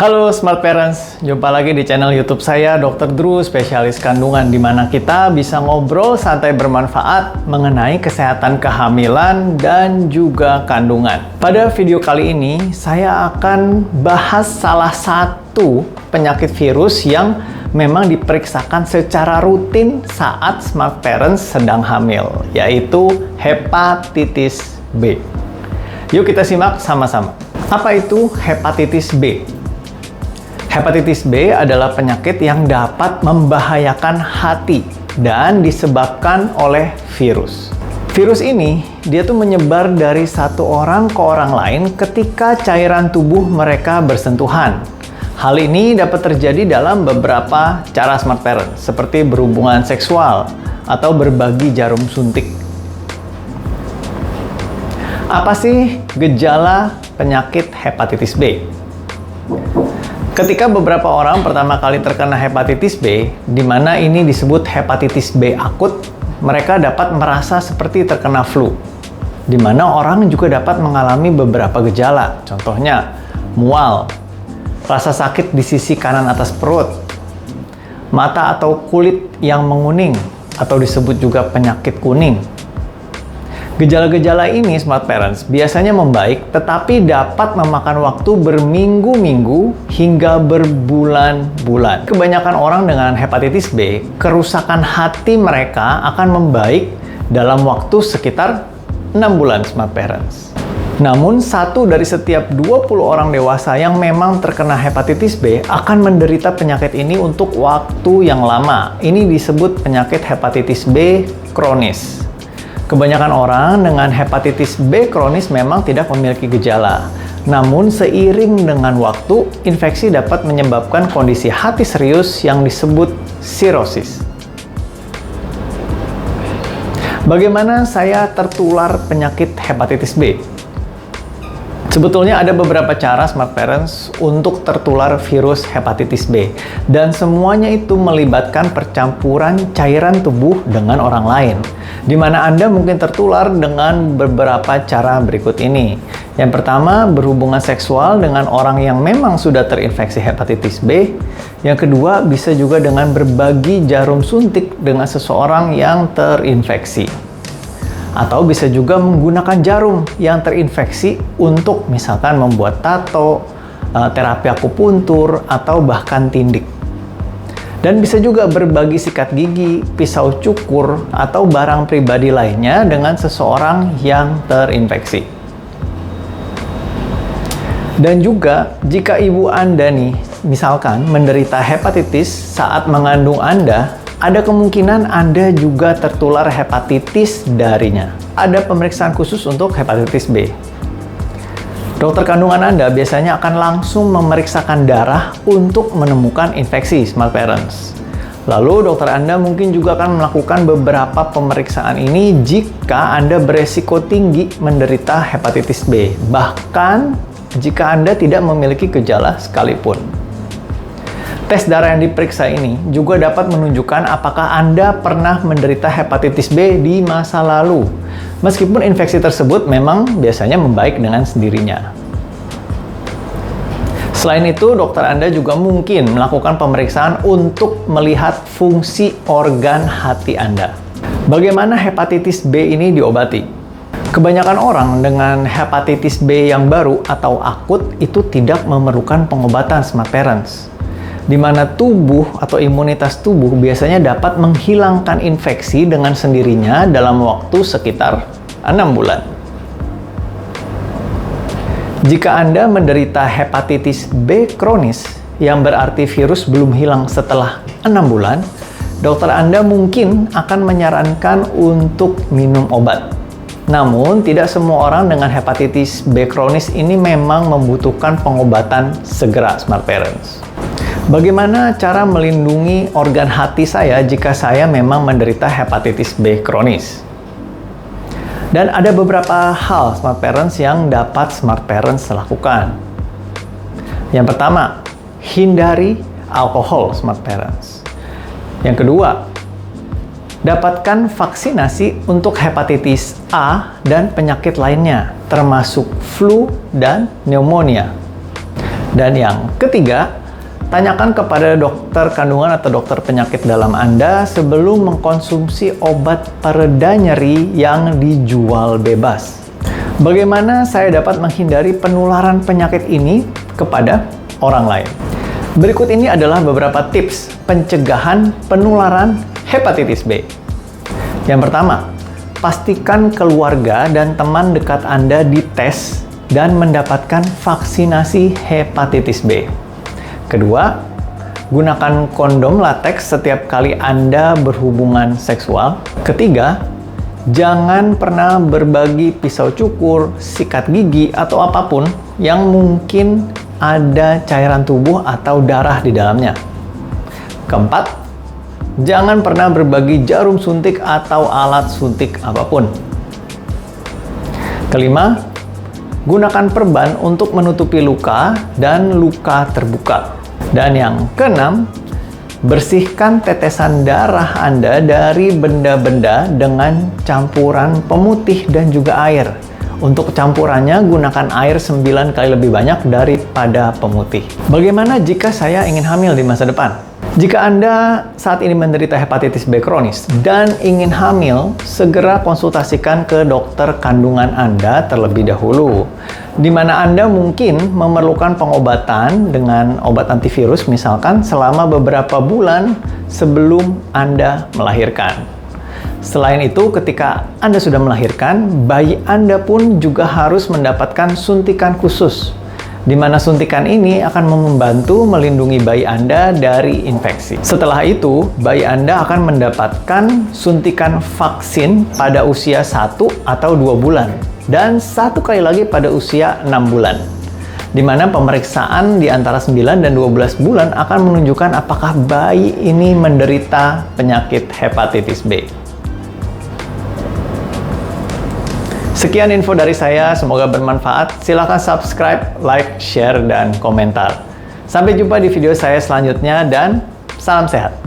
Halo Smart Parents, jumpa lagi di channel YouTube saya, Dr. Drew, spesialis kandungan, di mana kita bisa ngobrol santai bermanfaat mengenai kesehatan kehamilan dan juga kandungan. Pada video kali ini, saya akan bahas salah satu penyakit virus yang memang diperiksakan secara rutin saat Smart Parents sedang hamil, yaitu hepatitis B. Yuk kita simak sama-sama. Apa itu hepatitis B? Hepatitis B adalah penyakit yang dapat membahayakan hati dan disebabkan oleh virus. Virus ini, dia tuh menyebar dari satu orang ke orang lain ketika cairan tubuh mereka bersentuhan. Hal ini dapat terjadi dalam beberapa cara Smart Parent, seperti berhubungan seksual atau berbagi jarum suntik. Apa sih gejala penyakit hepatitis B? Ketika beberapa orang pertama kali terkena hepatitis B, di mana ini disebut hepatitis B akut, mereka dapat merasa seperti terkena flu, di mana orang juga dapat mengalami beberapa gejala, contohnya mual, rasa sakit di sisi kanan atas perut, mata atau kulit yang menguning, atau disebut juga penyakit kuning. Gejala-gejala ini, Smart Parents, biasanya membaik, tetapi dapat memakan waktu berminggu-minggu hingga berbulan-bulan. Kebanyakan orang dengan hepatitis B, kerusakan hati mereka akan membaik dalam waktu sekitar 6 bulan, Smart Parents. Namun, 1 dari setiap 20 orang dewasa yang memang terkena hepatitis B akan menderita penyakit ini untuk waktu yang lama. Ini disebut penyakit hepatitis B kronis. Kebanyakan orang dengan hepatitis B kronis memang tidak memiliki gejala. Namun, seiring dengan waktu, infeksi dapat menyebabkan kondisi hati serius yang disebut sirosis. Bagaimana saya tertular penyakit hepatitis B? Sebetulnya ada beberapa cara Smart Parents untuk tertular virus hepatitis B, dan semuanya itu melibatkan percampuran cairan tubuh dengan orang lain, di mana Anda mungkin tertular dengan beberapa cara berikut ini. Yang pertama, berhubungan seksual dengan orang yang memang sudah terinfeksi hepatitis B. Yang kedua, bisa juga dengan berbagi jarum suntik dengan seseorang yang terinfeksi. Atau bisa juga menggunakan jarum yang terinfeksi untuk misalkan membuat tato, terapi akupuntur, atau bahkan tindik. Dan bisa juga berbagi sikat gigi, pisau cukur, atau barang pribadi lainnya dengan seseorang yang terinfeksi. Dan juga jika ibu Anda nih, misalkan menderita hepatitis saat mengandung Anda, ada kemungkinan Anda juga tertular hepatitis darinya. Ada pemeriksaan khusus untuk hepatitis B. Dokter kandungan Anda biasanya akan langsung memeriksakan darah untuk menemukan infeksi, Smart Parents. Lalu dokter Anda mungkin juga akan melakukan beberapa pemeriksaan ini jika Anda beresiko tinggi menderita hepatitis B, bahkan jika Anda tidak memiliki gejala sekalipun. Tes darah yang diperiksa ini juga dapat menunjukkan apakah Anda pernah menderita hepatitis B di masa lalu. Meskipun infeksi tersebut memang biasanya membaik dengan sendirinya. Selain itu, dokter Anda juga mungkin melakukan pemeriksaan untuk melihat fungsi organ hati Anda. Bagaimana hepatitis B ini diobati? Kebanyakan orang dengan hepatitis B yang baru atau akut itu tidak memerlukan pengobatan, Smart Parents, di mana tubuh atau imunitas tubuh biasanya dapat menghilangkan infeksi dengan sendirinya dalam waktu sekitar 6 bulan. Jika Anda menderita hepatitis B kronis, yang berarti virus belum hilang setelah 6 bulan, dokter Anda mungkin akan menyarankan untuk minum obat. Namun, tidak semua orang dengan hepatitis B kronis ini memang membutuhkan pengobatan segera, Smart Parents. Bagaimana cara melindungi organ hati saya jika saya memang menderita hepatitis B kronis? Dan ada beberapa hal, Smart Parents, yang dapat Smart Parents lakukan. Yang pertama, hindari alkohol, Smart Parents. Yang kedua, dapatkan vaksinasi untuk hepatitis A dan penyakit lainnya, termasuk flu dan pneumonia. Dan yang ketiga, tanyakan kepada dokter kandungan atau dokter penyakit dalam Anda sebelum mengkonsumsi obat pereda nyeri yang dijual bebas. Bagaimana saya dapat menghindari penularan penyakit ini kepada orang lain? Berikut ini adalah beberapa tips pencegahan penularan hepatitis B. Yang pertama, pastikan keluarga dan teman dekat Anda dites dan mendapatkan vaksinasi hepatitis B. Kedua, gunakan kondom latex setiap kali Anda berhubungan seksual. Ketiga, jangan pernah berbagi pisau cukur, sikat gigi, atau apapun yang mungkin ada cairan tubuh atau darah di dalamnya. Keempat, jangan pernah berbagi jarum suntik atau alat suntik apapun. Kelima, gunakan perban untuk menutupi luka dan luka terbuka. Dan yang keenam, bersihkan tetesan darah Anda dari benda-benda dengan campuran pemutih dan juga air. Untuk campurannya, gunakan air 9 kali lebih banyak daripada pemutih. Bagaimana jika saya ingin hamil di masa depan? Jika Anda saat ini menderita hepatitis B kronis dan ingin hamil, segera konsultasikan ke dokter kandungan Anda terlebih dahulu, di mana Anda mungkin memerlukan pengobatan dengan obat antivirus misalkan selama beberapa bulan sebelum Anda melahirkan. Selain itu, ketika Anda sudah melahirkan, bayi Anda pun juga harus mendapatkan suntikan khusus, di mana suntikan ini akan membantu melindungi bayi Anda dari infeksi. Setelah itu, bayi Anda akan mendapatkan suntikan vaksin pada usia 1 atau 2 bulan, dan 1 kali lagi pada usia 6 bulan. Di mana pemeriksaan di antara 9 dan 12 bulan akan menunjukkan apakah bayi ini menderita penyakit hepatitis B. Sekian info dari saya, semoga bermanfaat. Silahkan subscribe, like, share, dan komentar. Sampai jumpa di video saya selanjutnya dan salam sehat.